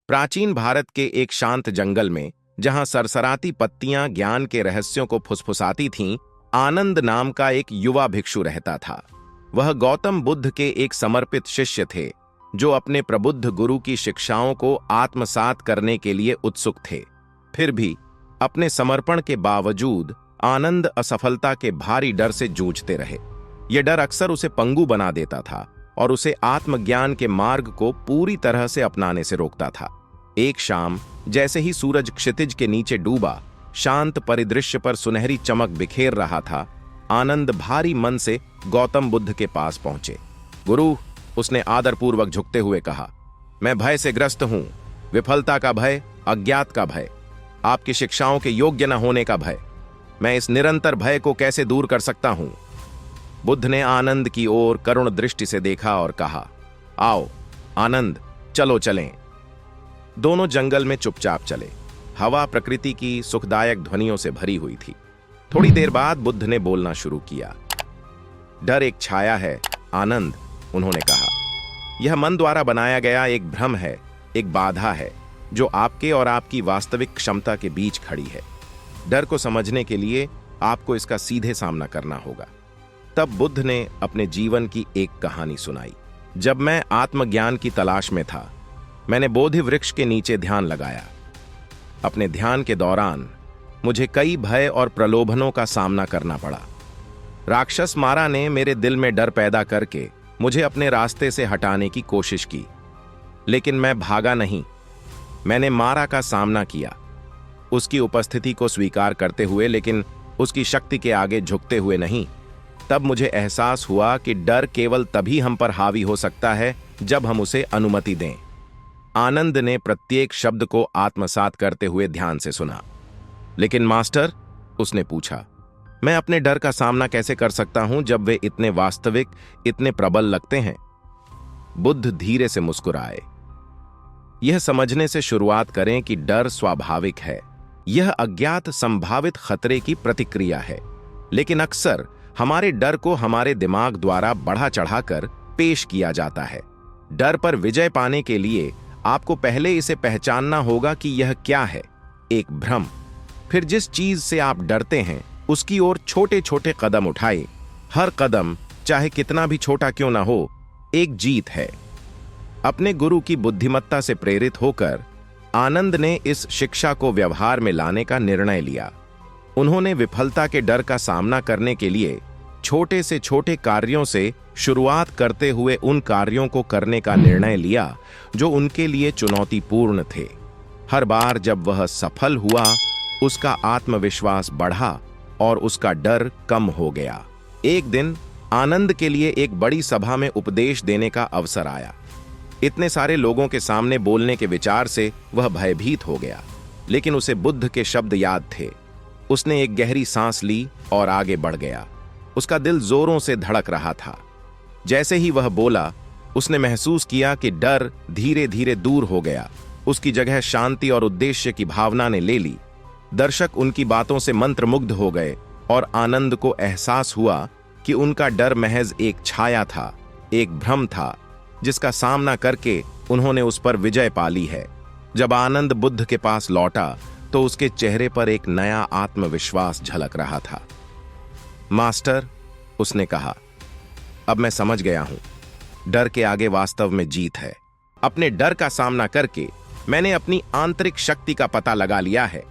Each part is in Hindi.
प्राचीन भारत के एक शांत जंगल में, जहां सरसराती पत्तियां ज्ञान के रहस्यों को फुसफुसाती थीं, आनंद नाम का एक युवा भिक्षु रहता था। वह गौतम बुद्ध के एक समर्पित शिष्य थे, जो अपने प्रबुद्ध गुरु की शिक्षाओं को आत्मसात करने के लिए उत्सुक थे। फिर भी अपने समर्पण के बावजूद आनंद असफलता के भारी डर से जूझते रहे। यह डर अक्सर उसे पंगु बना देता था और उसे आत्मज्ञान के मार्ग को पूरी तरह से अपनाने से रोकता था। एक शाम, जैसे ही सूरज क्षितिज के नीचे डूबा, शांत परिदृश्य पर सुनहरी चमक बिखेर रहा था, आनंद भारी मन से गौतम बुद्ध के पास पहुंचे। गुरु, उसने आदरपूर्वक झुकते हुए कहा, मैं भय से ग्रस्त हूं, विफलता का भय, अज्ञात का भय, आपकी शिक्षाओं के योग्य न होने का भय। मैं इस निरंतर भय को कैसे दूर कर सकता हूं? बुद्ध ने आनंद की ओर करुण दृष्टि से देखा और कहा, आओ आनंद, चलो चलें। दोनों जंगल में चुपचाप चले। हवा प्रकृति की सुखदायक ध्वनियों से भरी हुई थी। थोड़ी देर बाद बुद्ध ने बोलना शुरू किया। डर एक छाया है आनंद, उन्होंने कहा। यह मन द्वारा बनाया गया एक भ्रम है, एक बाधा है, जो आपके और आपकी वास्तविक क्षमता के बीच खड़ी है। डर को समझने के लिए आपको इसका सीधे सामना करना होगा। तब बुद्ध ने अपने जीवन की एक कहानी सुनाई। जब मैं आत्मज्ञान की तलाश में था, मैंने बोधि वृक्ष के नीचे ध्यान लगाया। अपने ध्यान के दौरान मुझे कई भय और प्रलोभनों का सामना करना पड़ा। राक्षस मारा ने मेरे दिल में डर पैदा करके मुझे अपने रास्ते से हटाने की कोशिश की, लेकिन मैं भागा नहीं। मैंने मारा का सामना किया, उसकी उपस्थिति को स्वीकार करते हुए, लेकिन उसकी शक्ति के आगे झुकते हुए नहीं। तब मुझे एहसास हुआ कि डर केवल तभी हम पर हावी हो सकता है जब हम उसे अनुमति दें। आनंद ने प्रत्येक शब्द को आत्मसात करते हुए ध्यान से सुना। लेकिन मास्टर, उसने पूछा, मैं अपने डर का सामना कैसे कर सकता हूं जब वे इतने वास्तविक, इतने प्रबल लगते हैं? बुद्ध धीरे से मुस्कुराए। यह समझने से शुरुआत करें कि डर स्वाभाविक है। यह अज्ञात संभावित खतरे की प्रतिक्रिया है, लेकिन अक्सर हमारे डर को हमारे दिमाग द्वारा बढ़ा चढ़ाकर पेश किया जाता है। डर पर विजय पाने के लिए आपको पहले इसे पहचानना होगा कि यह क्या है, एक भ्रम। फिर जिस चीज से आप डरते हैं, उसकी ओर छोटे छोटे कदम उठाए। हर कदम, चाहे कितना भी छोटा क्यों ना हो, एक जीत है। अपने गुरु की बुद्धिमत्ता से प्रेरित होकर आनंद ने इस शिक्षा को व्यवहार में लाने का निर्णय लिया। उन्होंने विफलता के डर का सामना करने के लिए छोटे से छोटे कार्यों से शुरुआत करते हुए उन कार्यों को करने का निर्णय लिया जो उनके लिए चुनौतीपूर्ण थे। हर बार जब वह सफल हुआ, उसका आत्मविश्वास बढ़ा और उसका डर कम हो गया। एक दिन आनंद के लिए एक बड़ी सभा में उपदेश देने का अवसर आया। इतने सारे लोगों के सामने बोलने के विचार से वह भयभीत हो गया, लेकिन उसे बुद्ध के शब्द याद थे। उसने एक गहरी सांस ली और आगे बढ़ गया। उसका दिल जोरों से धड़क रहा था। जैसे ही वह बोला, उसने महसूस किया कि डर धीरे धीरे दूर हो गया। उसकी जगह शांति और उद्देश्य की भावना ने ले ली। दर्शक उनकी बातों से मंत्रमुग्ध हो गए और आनंद को एहसास हुआ कि उनका डर महज एक छाया था, एक भ्रम था, जिसका सामना करके उन्होंने उस पर विजय पा ली है। जब आनंद बुद्ध के पास लौटा तो उसके चेहरे पर एक नया आत्मविश्वास झलक रहा था। मास्टर, उसने कहा, अब मैं समझ गया हूं, डर के आगे वास्तव में जीत है। अपने डर का सामना करके मैंने अपनी आंतरिक शक्ति का पता लगा लिया है।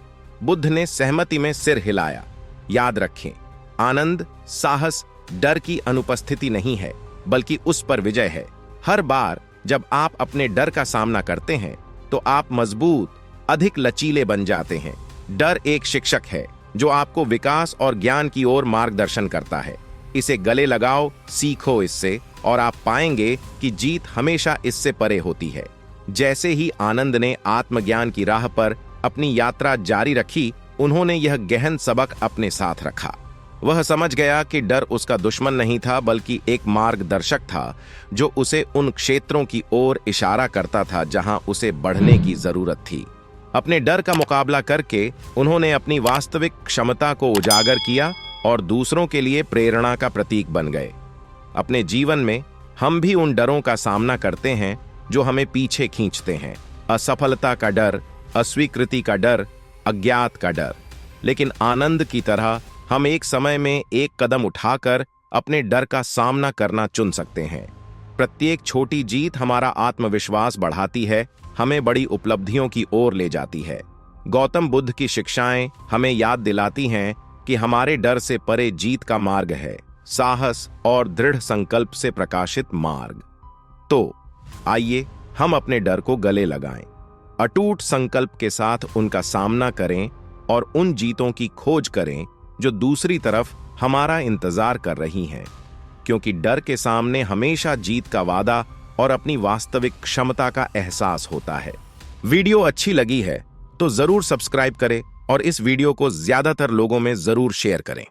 बुद्ध ने सहमति में सिर हिलाया। याद रखें, आनंद, साहस डर की अनुपस्थिति नहीं है, बल्कि उस पर विजय है। हर बार जब आप अपने डर का सामना करते हैं, तो आप मजबूत, अधिक लचीले बन जाते हैं। डर एक शिक्षक है जो आपको विकास और ज्ञान की ओर मार्गदर्शन करता है। इसे गले लगाओ, सीखो इससे, और आप पाएंगे कि जीत हमेशा इससे परे होती है। जैसे ही आनंद ने आत्मज्ञान की राह पर अपनी यात्रा जारी रखी, उन्होंने यह गहन सबक अपने साथ रखा। वह समझ गया कि डर उसका दुश्मन नहीं था, बल्कि एक मार्गदर्शक था जो उसे उन क्षेत्रों की ओर इशारा करता था जहां उसे बढ़ने की जरूरत थी। अपने डर का मुकाबला करके उन्होंने अपनी वास्तविक क्षमता को उजागर किया और दूसरों के लिए प्रेरणा का प्रतीक बन गए। अपने जीवन में हम भी उन डरों का सामना करते हैं जो हमें पीछे खींचते हैं, असफलता का डर, अस्वीकृति का डर, अज्ञात का डर। लेकिन आनंद की तरह हम एक समय में एक कदम उठाकर अपने डर का सामना करना चुन सकते हैं। प्रत्येक छोटी जीत हमारा आत्मविश्वास बढ़ाती है, हमें बड़ी उपलब्धियों की ओर ले जाती है। गौतम बुद्ध की शिक्षाएं हमें याद दिलाती हैं कि हमारे डर से परे जीत का मार्ग है, साहस और दृढ़ संकल्प से प्रकाशित मार्ग। तो आइए हम अपने डर को गले लगाएं, अटूट संकल्प के साथ उनका सामना करें और उन जीतों की खोज करें जो दूसरी तरफ हमारा इंतजार कर रही हैं, क्योंकि डर के सामने हमेशा जीत का वादा और अपनी वास्तविक क्षमता का एहसास होता है। वीडियो अच्छी लगी है तो जरूर सब्सक्राइब करें और इस वीडियो को ज्यादातर लोगों में जरूर शेयर करें।